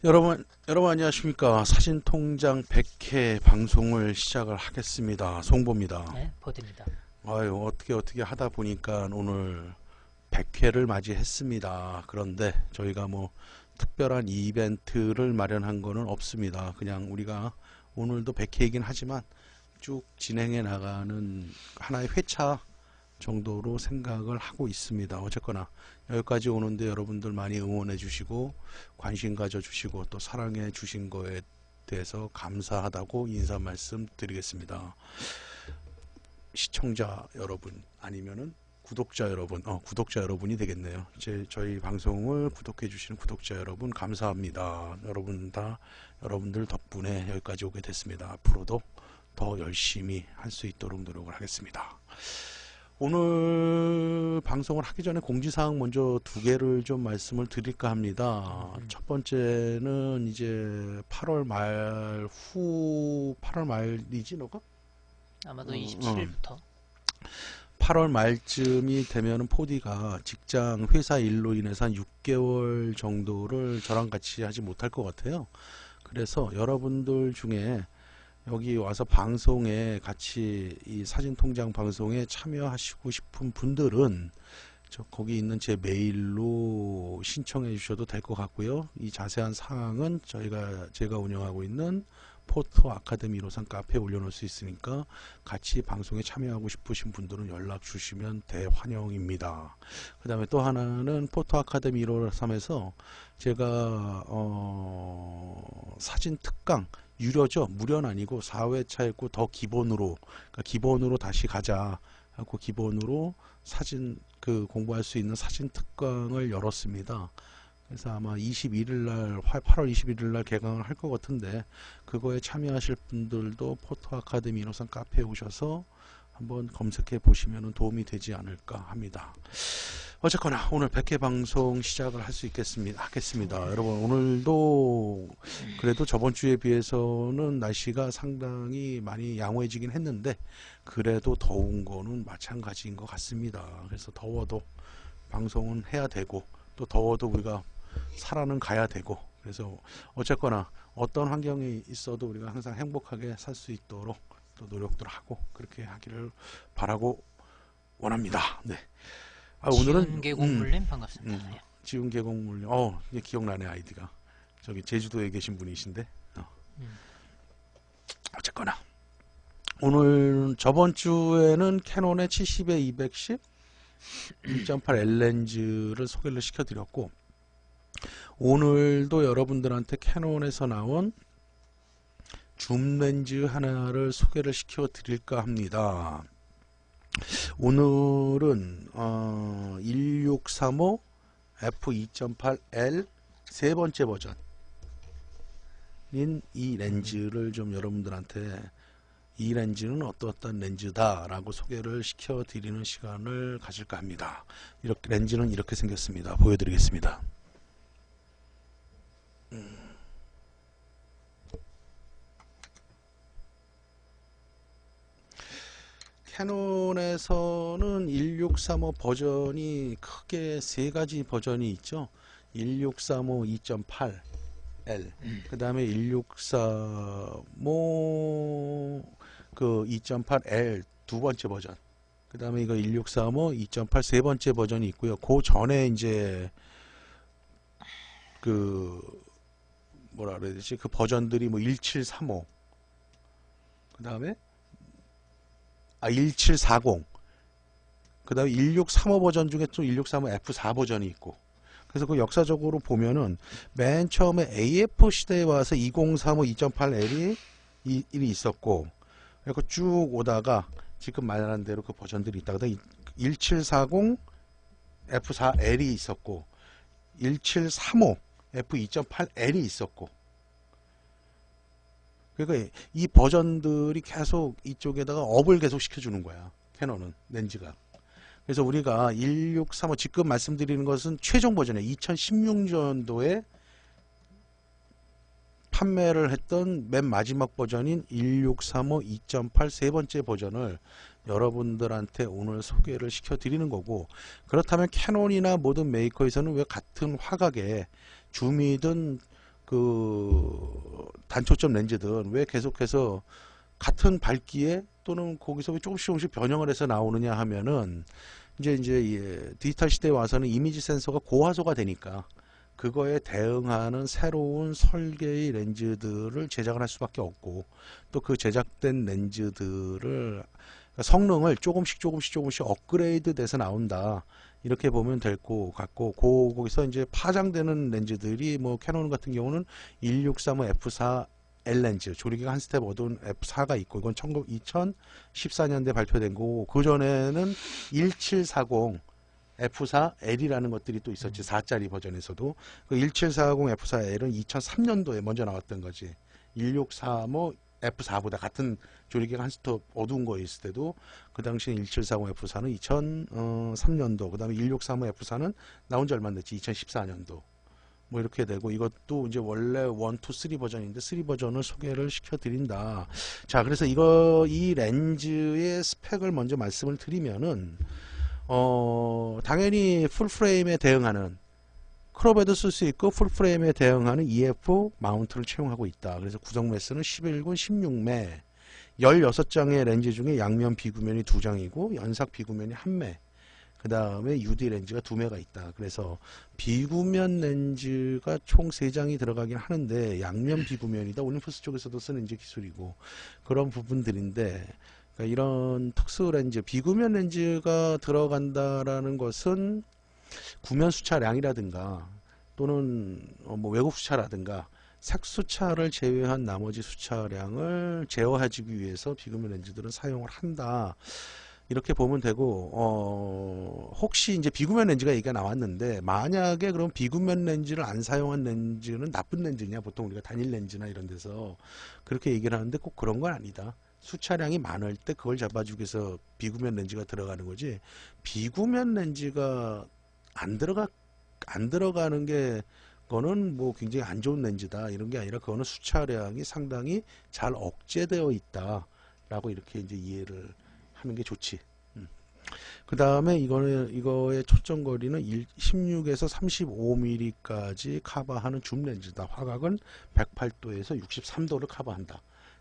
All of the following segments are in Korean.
여러분 안녕하십니까. 사진통장 100회 방송을 시작을 하겠습니다. 송보입니다. 네, 보드입니다. 아유, 어떻게 하다 보니까 오늘 100회를 맞이했습니다. 그런데 저희가 뭐 특별한 이벤트를 마련한 거는 없습니다. 그냥 우리가 오늘도 100회이긴 하지만 쭉 진행해 나가는 하나의 회차 정도로 생각을 하고 있습니다. 어쨌거나 여기까지 오는데 여러분들 많이 응원해 주시고 관심 가져 주시고 또 사랑해 주신 거에 대해서 감사하다고 인사 말씀 드리겠습니다. 시청자 여러분 아니면은 구독자 여러분, 구독자 여러분이 되겠네요. 저희 방송을 구독해 주시는 구독자 여러분 감사합니다. 여러분들 덕분에 여기까지 오게 됐습니다. 앞으로도 더 열심히 할 수 있도록 노력을 하겠습니다. 오늘 방송을 하기 전에 공지사항 먼저 두 개를 좀 말씀을 드릴까 합니다. 첫 번째는 이제 8월 말이지 너가? 아마도 27일부터 8월 말쯤이 되면은 포디가 직장 회사 일로 인해서 한 6개월 정도를 저랑 같이 하지 못할 것 같아요. 그래서 여러분들 중에 여기 와서 방송에 같이 이 사진통장 방송에 참여하시고 싶은 분들은 거기 있는 제 메일로 신청해 주셔도 될 것 같고요. 이 자세한 사항은 제가 운영하고 있는 포토 아카데미 153 카페에 올려놓을 수 있으니까 같이 방송에 참여하고 싶으신 분들은 연락 주시면 대환영입니다. 그 다음에 또 하나는 포토 아카데미 153에서 제가 사진 특강 유료죠. 무료는 아니고 4회차 했고 더 기본으로, 그러니까 기본으로 다시 가자 하고 기본으로 사진 공부할 수 있는 사진 특강을 열었습니다. 그래서 아마 8월 21일 날 개강을 할 것 같은데 그거에 참여하실 분들도 포토 아카데미 153 카페에 오셔서 한번 검색해 보시면 도움이 되지 않을까 합니다. 어쨌거나 오늘 100회 방송 시작을 할 수 하겠습니다. 여러분 오늘도 그래도 저번 주에 비해서는 날씨가 상당히 많이 양호해지긴 했는데 그래도 더운 거는 마찬가지인 것 같습니다. 그래서 더워도 방송은 해야 되고 또 더워도 우리가 살아는 가야 되고 그래서 어쨌거나 어떤 환경이 있어도 우리가 항상 행복하게 살 수 있도록 또 노력들 하고 그렇게 하기를 바라고 원합니다. 네. 오늘은 지운계곡물님 반갑습니다. 예. 지운계곡물님. 이게 기억나네 아이디가. 저기 제주도에 계신 분이신데. 어쨌거나 오늘 저번 주에는 캐논의 70에 210 1.8L 렌즈를 소개를 시켜드렸고 오늘도 여러분들한테 캐논에서 나온 줌 렌즈 하나를 소개를 시켜드릴까 합니다. 오늘은 1635 f2.8L 세 번째 버전인 이 렌즈를 좀 여러분들한테 이 렌즈는 어떠한 렌즈다 라고 소개를 시켜드리는 시간을 가질까 합니다. 렌즈는 이렇게 생겼습니다. 보여드리겠습니다. 캐논에서는 1635 버전이 크게 세 가지 버전이 있죠. 1635 2.8L 그 다음에 1635 2.8L 두 번째 버전 그 다음에 이거 1635 2.8 세 번째 버전이 있고요. 그 전에 이제 뭐라 그래야 되지? 그 버전들이 뭐 1735 그 다음에 1740 그 다음에 1635 버전 중에 또 1635 F4 버전이 있고 그래서 그 역사적으로 보면은 맨 처음에 AF 시대에 와서 2035 2.8L이 일이 있었고 그리고 쭉 오다가 지금 말한 대로 그 버전들이 있다가 1740 F4L이 있었고 1735 F2.8L이 있었고 그러니까 이 버전들이 계속 이쪽에다가 업을 계속 시켜주는 거야. 캐논은 렌즈가. 그래서 우리가 1635 지금 말씀드리는 것은 최종 버전이에요. 2016년도에 판매를 했던 맨 마지막 버전인 1635 2.8 세 번째 버전을 여러분들한테 오늘 소개를 시켜드리는 거고 그렇다면 캐논이나 모든 메이커에서는 왜 같은 화각에 줌이든 그 단초점 렌즈든 왜 계속해서 같은 밝기에 또는 거기서 왜 조금씩 변형을 해서 나오느냐 하면은 이제 이 디지털 시대에 와서는 이미지 센서가 고화소가 되니까 그거에 대응하는 새로운 설계의 렌즈들을 제작을 할 수밖에 없고 또 그 제작된 렌즈들을 성능을 조금씩 업그레이드 돼서 나온다. 이렇게 보면 될 것 같고 거기서 이제 파장되는 렌즈들이 뭐 캐논 같은 경우는 1635 F4 L 렌즈 조리개가 한 스텝 얻은 F4가 있고 이건 2014년대 발표된 거고 그 전에는 1740 F4L이라는 것들이 또 있었지. 4짜리 버전에서도 그 1740 F4L은 2003년도에 먼저 나왔던 거지. 1635 F4보다 같은 조리개가 한 스톱 어두운 거 있을 때도 그 당시 1740 F4는 2003년도 그 다음에 1635 F4는 나온 지 얼마 안 됐지. 2014년도 뭐 이렇게 되고 이것도 이제 원래 1, 2, 3 버전인데 3 버전을 소개를 시켜 드린다. 자, 그래서 이 렌즈의 스펙을 먼저 말씀을 드리면은 당연히 풀프레임에 대응하는 크롭에도 쓸 수 있고 풀프레임에 대응하는 EF 마운트를 채용하고 있다. 그래서 구성 매스는 11군 16매 16장의 렌즈 중에 양면 비구면이 2장이고 연삭 비구면이 1매 그 다음에 UD 렌즈가 2매가 있다. 그래서 비구면 렌즈가 총 3장이 들어가긴 하는데 양면 비구면이다. 올림푸스 쪽에서도 쓰는 이제 기술이고 그런 부분들인데 그러니까 이런 특수 렌즈, 비구면 렌즈가 들어간다라는 것은 구면 수차량이라든가 또는 뭐 외국 수차라든가 색수차를 제외한 나머지 수차량을 제어해주기 위해서 비구면 렌즈들은 사용을 한다. 이렇게 보면 되고 혹시 이제 비구면 렌즈가 얘기가 나왔는데 만약에 그럼 비구면 렌즈를 안 사용한 렌즈는 나쁜 렌즈냐 보통 우리가 단일 렌즈나 이런 데서 그렇게 얘기를 하는데 꼭 그런 건 아니다. 수차량이 많을 때 그걸 잡아주기 위해서 비구면 렌즈가 들어가는 거지 비구면 렌즈가 안 들어가는 게 그거는 뭐 굉장히 안 좋은 렌즈다 이런 게 아니라 그거는 수차량이 상당히 잘 억제되어 있다 라고 이렇게 이제 이해를 하는 게 좋지. 그 다음에 이거의 초점 거리는 16에서 35mm까지 커버하는 줌 렌즈다. 화각은 108도에서 63도를 커버한다.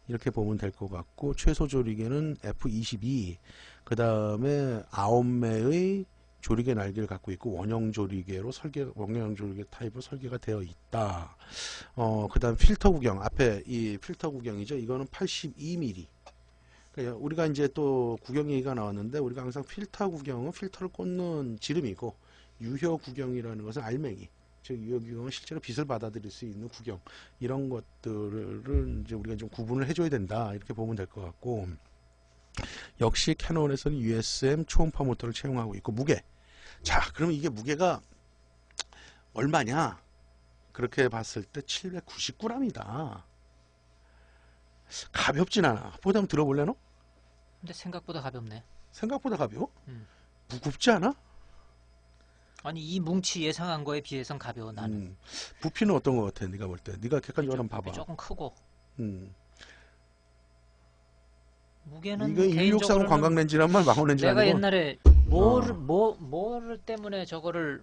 이렇게 보면 될 것 같고 최소 조리개는 F22 그 다음에 9매의 조리개 날개를 갖고 있고 원형 조리개 타입으로 설계가 되어 있다. 그 다음 필터 구경 앞에 이 필터 구경이죠. 이거는 82mm. 그러니까 우리가 이제 또 구경 얘기가 나왔는데 우리가 항상 필터 구경은 필터를 꽂는 지름이고 유효 구경이라는 것은 알맹이. 즉 유효 구경은 실제로 빛을 받아들일 수 있는 구경 이런 것들을 이제 우리가 좀 구분을 해줘야 된다 이렇게 보면 될 것 같고 역시 캐논에서는 USM 초음파 모터를 채용하고 있고 무게 자 그러면 이게 무게가 얼마냐 그렇게 봤을 때 799g이다 가볍진 않아 보다 한번 들어볼래너? 근데 생각보다 가볍네. 생각보다 가벼워? 무겁지 않아? 아니 이 뭉치 예상한 거에 비해선 가벼워 나는. 부피는 어떤 거 같아? 네가 볼 때. 네가 객관적으로 한번 봐봐. 조금 크고. 이거 무게는 1635 관광 렌즈란 말 망원 렌즈 내가 아니고. 옛날에 뭐를 때문에 저거를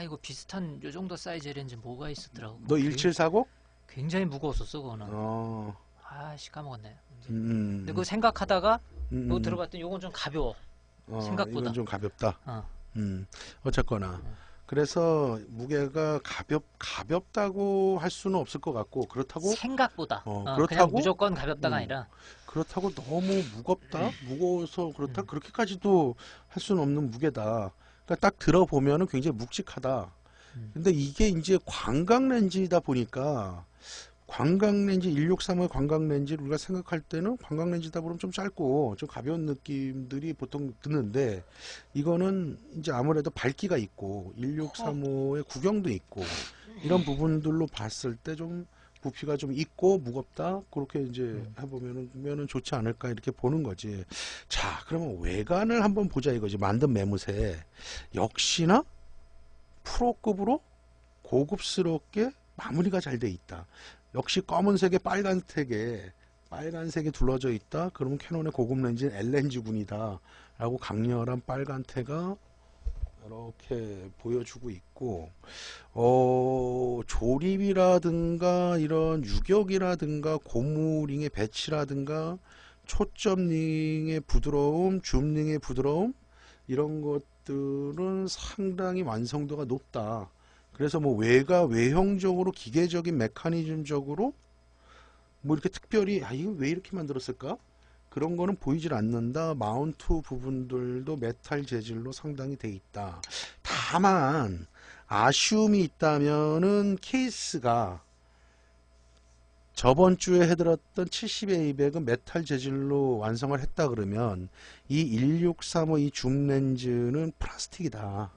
이거 비슷한 요 정도 사이즈 렌즈 뭐가 있었더라고. 너 1740? 굉장히 무거웠었어 그거는. 아씨 까먹었네. 근데 그거 생각하다가 뭐 들어봤더니 요건 좀 가벼워. 생각보다. 이건 좀 가볍다. 어쨌거나. 그래서 무게가 가볍다고 할 수는 없을 것 같고 그렇다고 생각보다 그렇다고 그냥 무조건 가볍다가 아니라 그렇다고 너무 무겁다 무거워서 그렇다 그렇게까지도 할 수는 없는 무게다. 그러니까 딱 들어보면은 굉장히 묵직하다. 근데 이게 이제 관광 렌즈이다 보니까 관광 렌즈 1635의 관광 렌즈를 우리가 생각할 때는 관광 렌즈다 보면 좀 짧고 좀 가벼운 느낌들이 보통 드는데 이거는 이제 아무래도 밝기가 있고 1635의 구경도 있고 이런 부분들로 봤을 때 좀 부피가 좀 있고 무겁다 그렇게 이제 해보면은 좋지 않을까 이렇게 보는 거지. 자 그러면 외관을 한번 보자 이거지. 만든 매무새 역시나 프로급으로 고급스럽게 마무리가 잘 돼 있다. 역시 검은색에 빨간색에 둘러져 있다. 그러면 캐논의 고급 렌즈는 L렌즈군이다 라고 강렬한 빨간테가 이렇게 보여주고 있고 뭐 조립이라든가 이런 유격이라든가 고무링의 배치라든가 초점링의 부드러움, 줌링의 부드러움 이런 것들은 상당히 완성도가 높다. 그래서 뭐 외형적으로 기계적인 메커니즘적으로 뭐 이렇게 특별히 이거 왜 이렇게 만들었을까? 그런 거는 보이질 않는다. 마운트 부분들도 메탈 재질로 상당히 돼 있다. 다만 아쉬움이 있다면은 케이스가 저번 주에 해드렸던 70A200은 메탈 재질로 완성을 했다 그러면 이 1635 이 줌 렌즈는 플라스틱이다.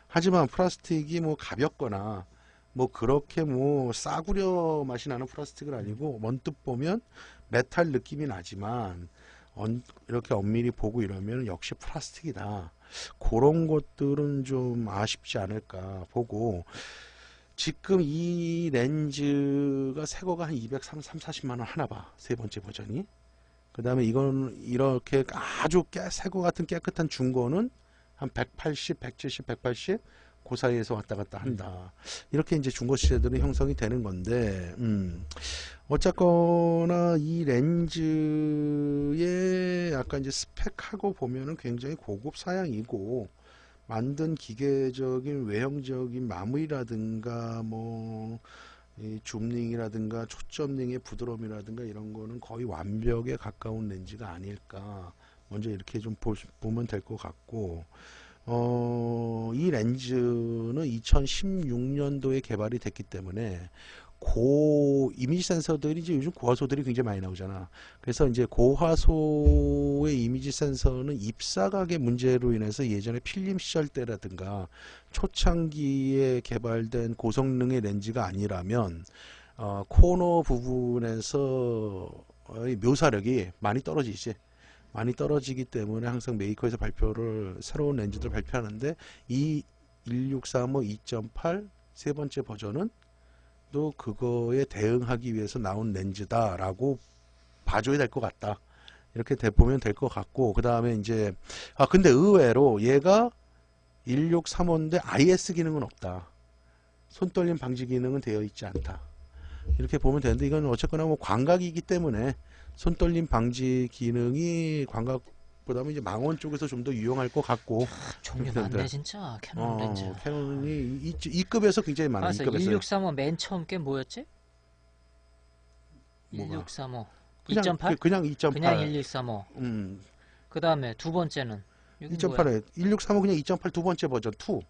하지만 플라스틱이 뭐 가볍거나 뭐 그렇게 뭐 싸구려 맛이 나는 플라스틱은 아니고 언뜻 보면 메탈 느낌이 나지만 이렇게 엄밀히 보고 이러면 역시 플라스틱이다. 그런 것들은 좀 아쉽지 않을까 보고 지금 이 렌즈가 새거가 한 230, 40만원 하나 봐. 세 번째 버전이. 그 다음에 이건 이렇게 아주 새거 같은 깨끗한 중고는 한 180, 170, 180 그 사이에서 왔다 갔다 한다. 이렇게 이제 중고 시세들은 형성이 되는 건데, 어쨌거나 이 렌즈의 약간 이제 스펙하고 보면은 굉장히 고급 사양이고, 만든 기계적인 외형적인 마무리라든가 뭐 이 줌링이라든가 초점링의 부드러움이라든가 이런 거는 거의 완벽에 가까운 렌즈가 아닐까. 먼저 이렇게 좀 보면 될 것 같고, 이 렌즈는 2016년도에 개발이 됐기 때문에 고 이미지 센서들이 이제 요즘 고화소들이 굉장히 많이 나오잖아. 그래서 이제 고화소의 이미지 센서는 입사각의 문제로 인해서 예전에 필름 시절 때라든가 초창기에 개발된 고성능의 렌즈가 아니라면 코너 부분에서 묘사력이 많이 떨어지지. 많이 떨어지기 때문에 항상 메이커에서 새로운 렌즈들 발표하는데 이 1635 2.8 세 번째 버전은 또 그거에 대응하기 위해서 나온 렌즈다라고 봐줘야 될 것 같다. 이렇게 보면 될 것 같고, 그 다음에 이제 근데 의외로 얘가 1635인데 IS 기능은 없다. 손떨림 방지 기능은 되어 있지 않다. 이렇게 보면 되는데 이건 어쨌거나 뭐 광각이기 때문에 손떨림 방지 기능이 광각보다는 이제 망원 쪽에서 좀 더 유용할 것 같고. 종류 많네 진짜 캐논 렌즈. 캐논이 이 급에서 굉장히 많아. 알았어. 1635 맨 처음 게 뭐였지? 뭐가? 1635 그냥 2.8? 그냥 2.8. 그냥 1635. 그 다음에 두 번째는 2.8에 1635 그냥 2.8 두 번째 버전 2.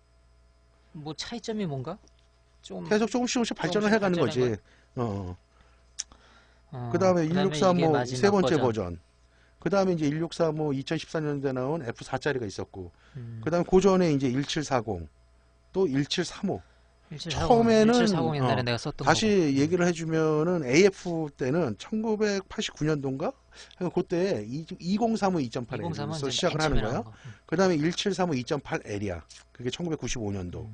뭐 차이점이 뭔가? 좀 계속 조금씩 발전을 해가는 거지. 그 다음에 그다음에 1635 이게 세 번째 마지막 버전. 그 다음에 이제 1635 2014년도에 나온 F4짜리가 있었고, 음. 그 다음에 그 전에 이제 1740, 또 1735. 1740, 처음에는 1740 옛날에 내가 썼던 다시 거고. 얘기를 해주면은 AF 때는 1989년도인가? 그때 2035 2.8L에서 시작을 하는 거야. 그 다음에 1735 2.8L이야. 그게 1995년도.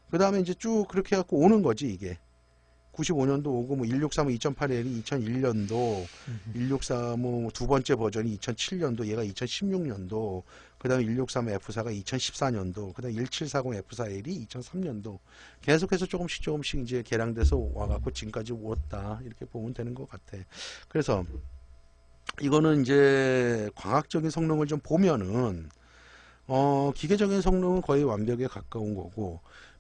그 다음에 이제 쭉 그렇게 해갖고 오는 거지, 이게. 95년도 오고, 뭐, 1635 2.8L이 2001년도, 1635 두 번째 버전이 2007년도, 얘가 2016년도, 그 다음에 1635 F4가 2014년도, 그 다음에 1740 F4L이 2003년도, 계속해서 조금씩 이제 개량돼서 와갖고 지금까지 왔다. 이렇게 보면 되는 것 같아. 그래서, 이거는 이제 광학적인 성능을 좀 보면은, 기계적인 성능은 거의 완벽에 가까운 거고,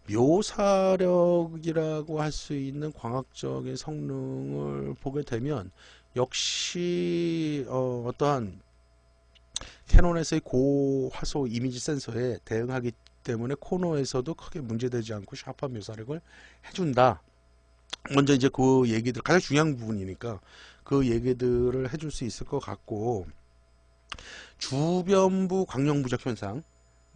묘사력이라고 할 수 있는 광학적인 성능을 보게 되면 역시 어떠한 캐논에서의 고화소 이미지 센서에 대응하기 때문에 코너에서도 크게 문제되지 않고 샤프한 묘사력을 해준다. 먼저 이제 그 얘기들 가장 중요한 부분이니까 그 얘기들을 해줄 수 있을 것 같고, 주변부 광역 부적 현상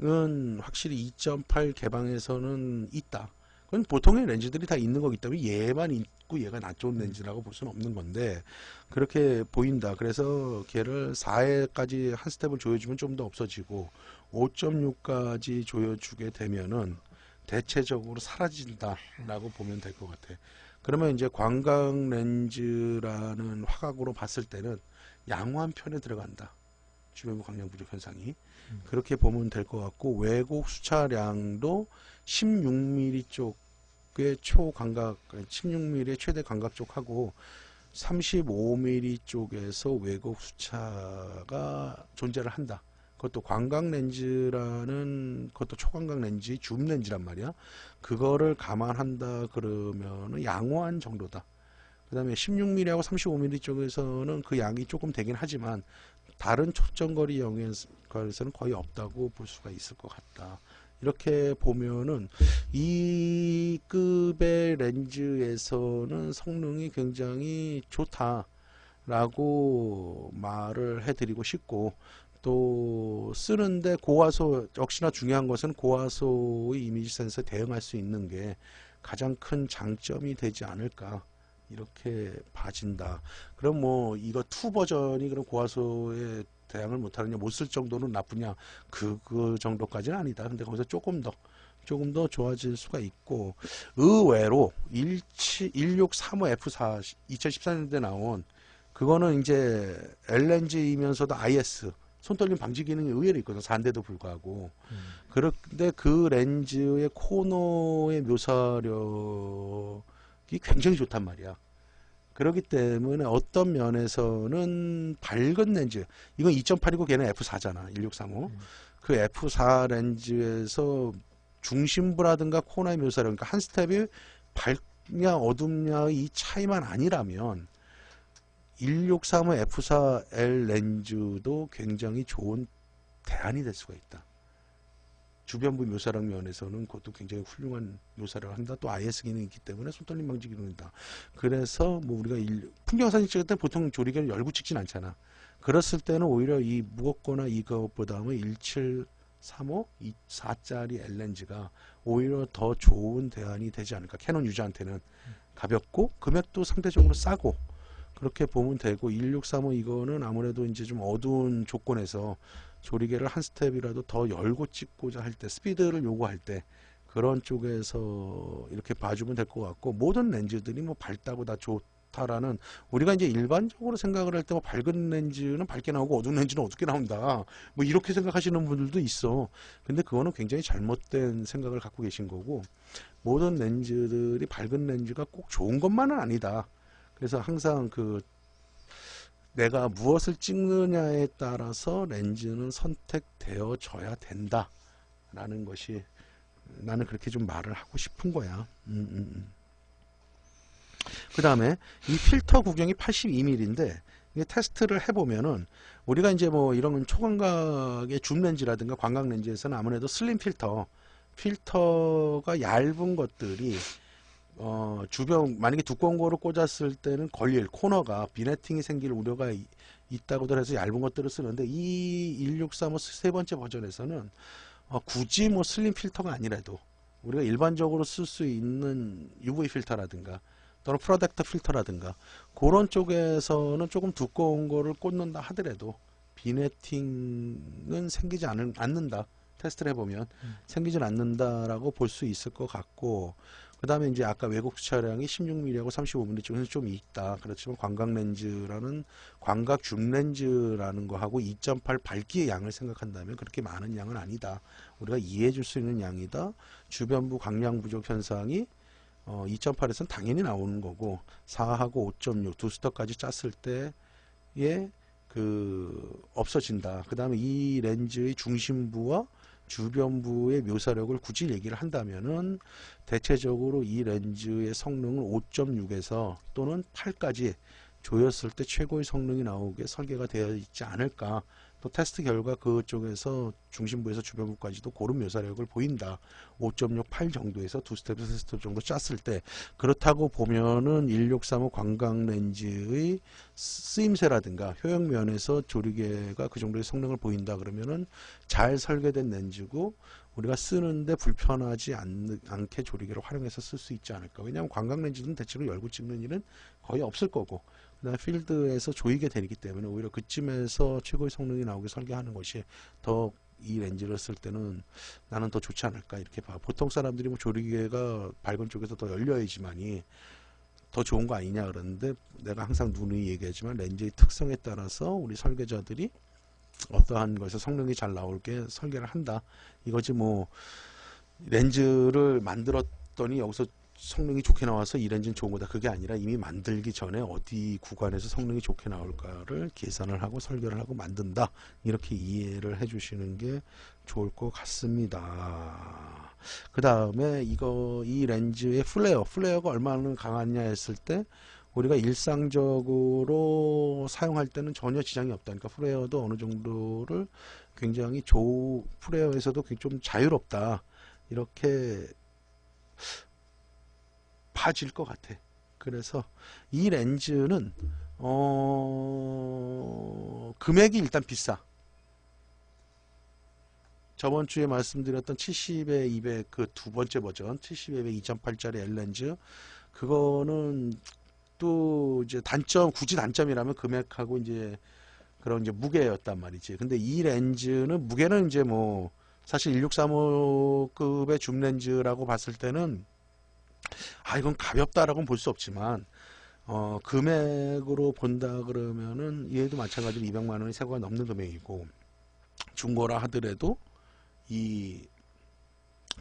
은 확실히 2.8 개방에서는 있다. 그건 보통의 렌즈들이 다 있는 거기 때문에 얘만 있고 얘가 낫 좋은 렌즈라고 볼 수는 없는 건데 그렇게 보인다. 그래서 걔를 4회까지 한 스텝을 조여주면 좀 더 없어지고 5.6까지 조여주게 되면은 대체적으로 사라진다라고 보면 될 것 같아. 그러면 이제 광각 렌즈라는 화각으로 봤을 때는 양호한 편에 들어간다. 주변부 광량 부족 현상이. 그렇게 보면 될 것 같고, 왜곡 수차량도 16mm 쪽 쪽의 초광각 16mm의 최대 광각 쪽하고 35mm 쪽에서 왜곡 수차가 존재를 한다. 그것도 광각 렌즈라는 그것도 초광각 렌즈, 줌 렌즈란 말이야. 그거를 감안한다 그러면은 양호한 정도다. 그 다음에 16mm하고 35mm 쪽에서는 그 양이 조금 되긴 하지만 다른 초점거리 영역에서는 거의 없다고 볼 수가 있을 것 같다. 이렇게 보면은 이 급의 렌즈에서는 성능이 굉장히 좋다라고 말을 해드리고 싶고, 또 쓰는데 고화소, 역시나 중요한 것은 고화소의 이미지 센서에 대응할 수 있는 게 가장 큰 장점이 되지 않을까 이렇게 봐진다. 그럼 뭐 이거 2 버전이 그럼 고화소에 대응을 못하느냐, 못 쓸 정도는 나쁘냐, 그 정도까지는 아니다. 근데 거기서 조금 더 좋아질 수가 있고, 의외로 1635F4 2014년도에 나온 그거는 이제 L렌즈이면서도 IS 손떨림 방지 기능이 의외로 있거든. 4인데도 불구하고. 그런데 그 렌즈의 코너의 묘사력이 굉장히 좋단 말이야. 그렇기 때문에 어떤 면에서는 밝은 렌즈, 이건 2.8이고 걔는 F4잖아. 1635. 그 F4 렌즈에서 중심부라든가 코너의 묘사력, 그러니까 한 스텝이 밝냐 어둡냐의 이 차이만 아니라면 1635 F4L 렌즈도 굉장히 좋은 대안이 될 수가 있다. 주변부 묘사력 면에서는 그것도 굉장히 훌륭한 묘사력을 한다. 또 IS 기능이 있기 때문에 손떨림 방지 기능이다. 그래서 뭐 우리가 풍경사진 찍을 때 보통 조리개를 열고 찍진 않잖아. 그랬을 때는 오히려 이 무겁거나 이것보다는 1735, 4짜리 L렌즈가 오히려 더 좋은 대안이 되지 않을까. 캐논 유저한테는 가볍고 금액도 상대적으로 싸고 그렇게 보면 되고, 1635 이거는 아무래도 이제 좀 어두운 조건에서 조리개를 한 스텝이라도 더 열고 찍고자 할 때, 스피드를 요구할 때 그런 쪽에서 이렇게 봐주면 될 것 같고, 모든 렌즈들이 뭐 밝다고 다 좋다라는, 우리가 이제 일반적으로 생각을 할 때 뭐 밝은 렌즈는 밝게 나오고 어두운 렌즈는 어둡게 나온다, 뭐 이렇게 생각하시는 분들도 있어. 근데 그거는 굉장히 잘못된 생각을 갖고 계신 거고, 모든 렌즈들이 밝은 렌즈가 꼭 좋은 것만은 아니다. 그래서 항상 내가 무엇을 찍느냐에 따라서 렌즈는 선택되어져야 된다 라는 것이, 나는 그렇게 좀 말을 하고 싶은 거야. 그 다음에 이 필터 구경이 82mm인데 이게 테스트를 해보면은, 우리가 이제 뭐 이런 초광각의 줌 렌즈라든가 광각 렌즈에서는 아무래도 슬림 필터가 얇은 것들이 주변, 만약에 두꺼운 거를 꽂았을 때는 걸릴 코너가 비네팅이 생길 우려가 있다고들 해서 얇은 것들을 쓰는데, 이 1635 세 번째 버전에서는 굳이 뭐 슬림 필터가 아니라도 우리가 일반적으로 쓸 수 있는 UV 필터라든가 또는 프로젝터 필터라든가 그런 쪽에서는 조금 두꺼운 거를 꽂는다 하더라도 비네팅은 생기지 않는다. 테스트를 해보면 생기진 않는다라고 볼 수 있을 것 같고, 그 다음에 이제 아까 왜곡 수차량이 16mm하고 35mm 쪽에서 좀 있다. 그렇지만 광각 렌즈라는, 광각 줌 렌즈라는 거하고 2.8 밝기의 양을 생각한다면 그렇게 많은 양은 아니다. 우리가 이해해 줄 수 있는 양이다. 주변부 광량 부족 현상이 2.8에서는 당연히 나오는 거고, 4하고 5.6 두 스터까지 짰을 때에 없어진다. 그 다음에 이 렌즈의 중심부와 주변부의 묘사력을 굳이 얘기를 한다면은 대체적으로 이 렌즈의 성능을 5.6에서 또는 8까지 조였을 때 최고의 성능이 나오게 설계가 되어 있지 않을까. 또 테스트 결과 그쪽에서 중심부에서 주변부까지도 고른 묘사력을 보인다. 5.6, 8 정도에서 두 스텝, 세 스텝 정도 짰을 때, 그렇다고 보면은 1635 광각 렌즈의 쓰임새라든가 효용 면에서 조리개가 그 정도의 성능을 보인다 그러면은 잘 설계된 렌즈고 우리가 쓰는데 불편하지 않게 조리개를 활용해서 쓸 수 있지 않을까. 왜냐하면 광각 렌즈는 대체로 열고 찍는 일은 거의 없을 거고, 그다음에 필드에서 조이게 되기 때문에 오히려 그쯤에서 최고의 성능이 나오게 설계하는 것이 더 이 렌즈를 쓸 때는 나는 더 좋지 않을까 이렇게 봐. 보통 사람들이 뭐 조리개가 밝은 쪽에서 더 열려야지만이 더 좋은 거 아니냐 그러는데, 내가 항상 누누이 얘기하지만 렌즈의 특성에 따라서 우리 설계자들이 어떠한 것에서 성능이 잘 나올게 설계를 한다 이거지. 뭐 렌즈를 만들었더니 여기서 성능이 좋게 나와서 이 렌즈는 좋은 거다. 그게 아니라 이미 만들기 전에 어디 구간에서 성능이 좋게 나올까를 계산을 하고 설계를 하고 만든다. 이렇게 이해를 해 주시는 게 좋을 것 같습니다. 그 다음에 이 렌즈의 플레어가 얼마나 강하냐 했을 때 우리가 일상적으로 사용할 때는 전혀 지장이 없다. 그러니까 플레어도 어느 정도를 굉장히 플레어에서도 좀 자유롭다. 이렇게 봐질 것 같아. 그래서 이 렌즈는 금액이 일단 비싸. 저번 주에 말씀드렸던 70에 200 그 두 번째 버전 70에 2.8짜리 L렌즈 그거는 또 이제 굳이 단점이라면 금액하고 이제 그런 이제 무게였단 말이지. 근데 이 렌즈는 무게는 이제 뭐 사실 1635급의 줌 렌즈라고 봤을 때는 이건 가볍다라고는 볼 수 없지만 금액으로 본다 그러면은 얘도 마찬가지로 200만 원이 세고가 넘는 금액이고 중고라 하더라도 이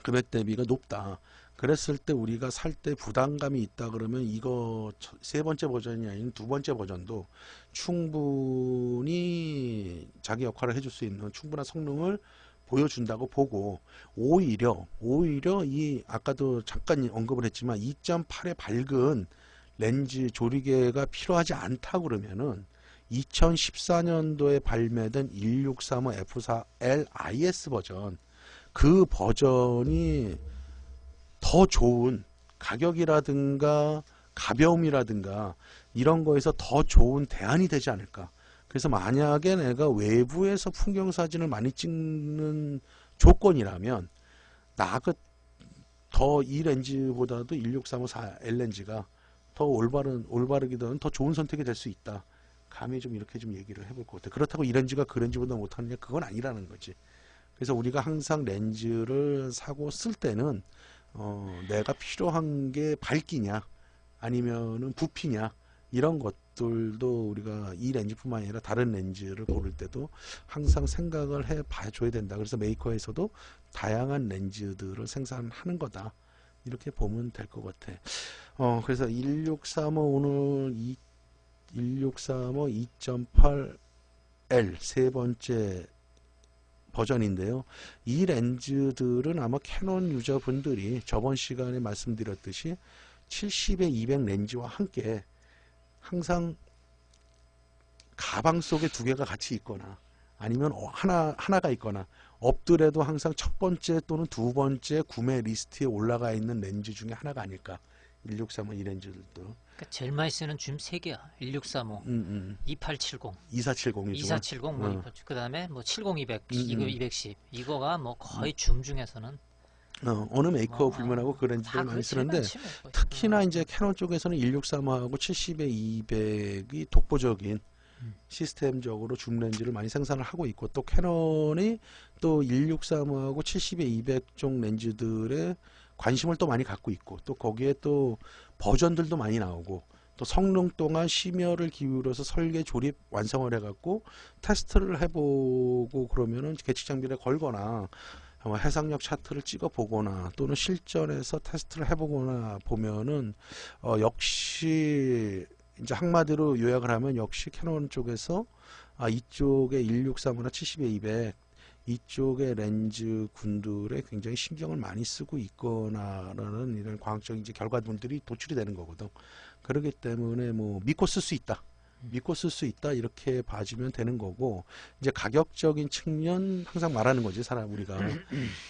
금액 대비가 높다. 그랬을 때 우리가 살 때 부담감이 있다 그러면 이거 세 번째 버전이 아닌 두 번째 버전도 충분히 자기 역할을 해줄 수 있는 충분한 성능을 보여준다고 보고 오히려 이 아까도 잠깐 언급을 했지만 2.8의 밝은 렌즈 조리개가 필요하지 않다 그러면은 2014년도에 발매된 1635 F4L IS 버전 그 버전이 더 좋은 가격이라든가 가벼움이라든가 이런 거에서 더 좋은 대안이 되지 않을까. 그래서 만약에 내가 외부에서 풍경 사진을 많이 찍는 조건이라면 더 이 렌즈보다도 1635L 렌즈가 더 올바르기보다는 더 좋은 선택이 될 수 있다. 감히 좀 이렇게 좀 얘기를 해볼 것 같아. 그렇다고 이 렌즈가 그 렌즈보다 못하느냐? 그건 아니라는 거지. 그래서 우리가 항상 렌즈를 사고 쓸 때는 내가 필요한 게 밝기냐 아니면은 부피냐 이런 것들도 우리가 이 렌즈뿐만 아니라 다른 렌즈를 고를 때도 항상 생각을 해 봐줘야 된다. 그래서 메이커에서도 다양한 렌즈들을 생산하는 거다. 이렇게 보면 될 것 같아. 그래서 1635 오늘 1635 2.8L 세 번째 버전인데요. 이 렌즈들은 아마 캐논 유저분들이 저번 시간에 말씀드렸듯이 70에 200 렌즈와 함께 항상 가방 속에 두 개가 같이 있거나 아니면 하나가 있거나 없더라도 항상 첫 번째 또는 두 번째 구매 리스트에 올라가 있는 렌즈 중에 하나가 아닐까. 1635 이 렌즈들도. 그러니까 제일 많이 쓰는 줌 3개야. 1635, 2870, 2470이 2470, 뭐 그 다음에 뭐 70, 200, 이거 210. 이거가 뭐 거의 줌 중에서는 어느 메이커 불문하고 그 렌즈를 많이 쓰는데 특히나 이제 캐논 쪽에서는 1635하고 70에 200이 독보적인 시스템적으로 줌 렌즈를 많이 생산을 하고 있고 또 캐논이 또 1635하고 70에 200 쪽 렌즈들의 관심을 또 많이 갖고 있고 또 거기에 또 버전들도 많이 나오고 또 성능 동안 심혈을 기울여서 설계 조립 완성을 해갖고 테스트를 해보고 그러면은 계측 장비를 걸거나 해상력 차트를 찍어 보거나 또는 실전에서 테스트를 해보거나 보면은 역시 이제 한마디로 요약을 하면 역시 캐논 쪽에서 이쪽에 1635나 70에 200 이쪽의 렌즈 군들에 굉장히 신경을 많이 쓰고 있거나라는 이런 과학적인 이제 결과물들이 도출이 되는 거거든. 그렇기 때문에 뭐 믿고 쓸 수 있다. 이렇게 봐주면 되는 거고 이제 가격적인 측면 항상 말하는 거지 사람 우리가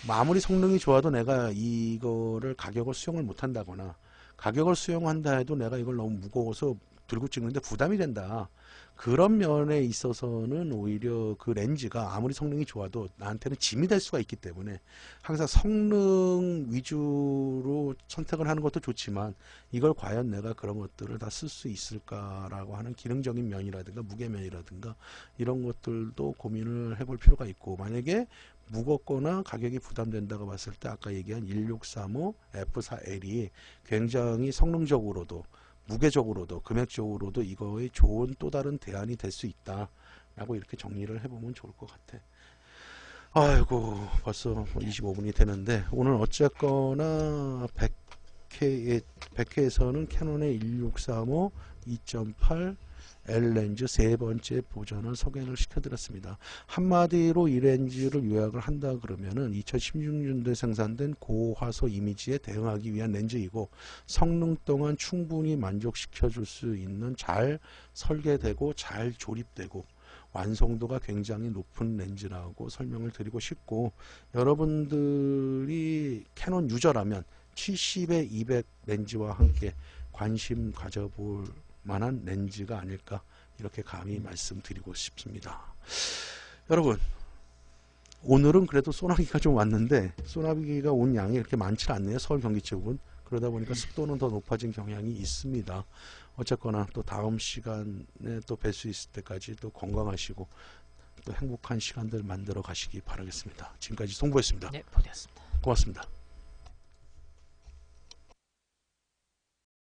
아무리 성능이 좋아도 내가 이거를 가격을 수용을 못한다거나 가격을 수용한다 해도 내가 이걸 너무 무거워서 들고 찍는데 부담이 된다. 그런 면에 있어서는 오히려 그 렌즈가 아무리 성능이 좋아도 나한테는 짐이 될 수가 있기 때문에 항상 성능 위주로 선택을 하는 것도 좋지만 이걸 과연 내가 그런 것들을 다 쓸 수 있을까라고 하는 기능적인 면이라든가 무게면이라든가 이런 것들도 고민을 해볼 필요가 있고 만약에 무겁거나 가격이 부담된다고 봤을 때 아까 얘기한 1635 F4L이 굉장히 성능적으로도 무게적으로도 금액적으로도 이거의 좋은 또 다른 대안이 될 수 있다 라고 이렇게 정리를 해보면 좋을 것 같아. 아이고 벌써 25분이 되는데 오늘 어쨌거나 100회에서는 캐논의 1635, 2.8 L렌즈 세 번째 버전을 소개를 시켜드렸습니다. 한마디로 이 렌즈를 요약을 한다 그러면은 2016년도에 생산된 고화소 이미지에 대응하기 위한 렌즈이고 성능 또한 충분히 만족시켜줄 수 있는 잘 설계되고 잘 조립되고 완성도가 굉장히 높은 렌즈라고 설명을 드리고 싶고, 여러분들이 캐논 유저라면 70에 200 렌즈와 함께 관심 가져볼 만한 렌즈가 아닐까, 이렇게 감히 말씀드리고 싶습니다. 여러분, 오늘은 그래도 소나기가 좀 왔는데 소나기가 온 양이 이렇게 많지 않네요. 서울 경기 쪽은. 그러다 보니까 습도는 더 높아진 경향이 있습니다. 어쨌거나 또 다음 시간에 또 뵐 수 있을 때까지 또 건강하시고 또 행복한 시간들 만들어 가시기 바라겠습니다. 지금까지 송보였습니다. 네, 보냈습니다. 고맙습니다.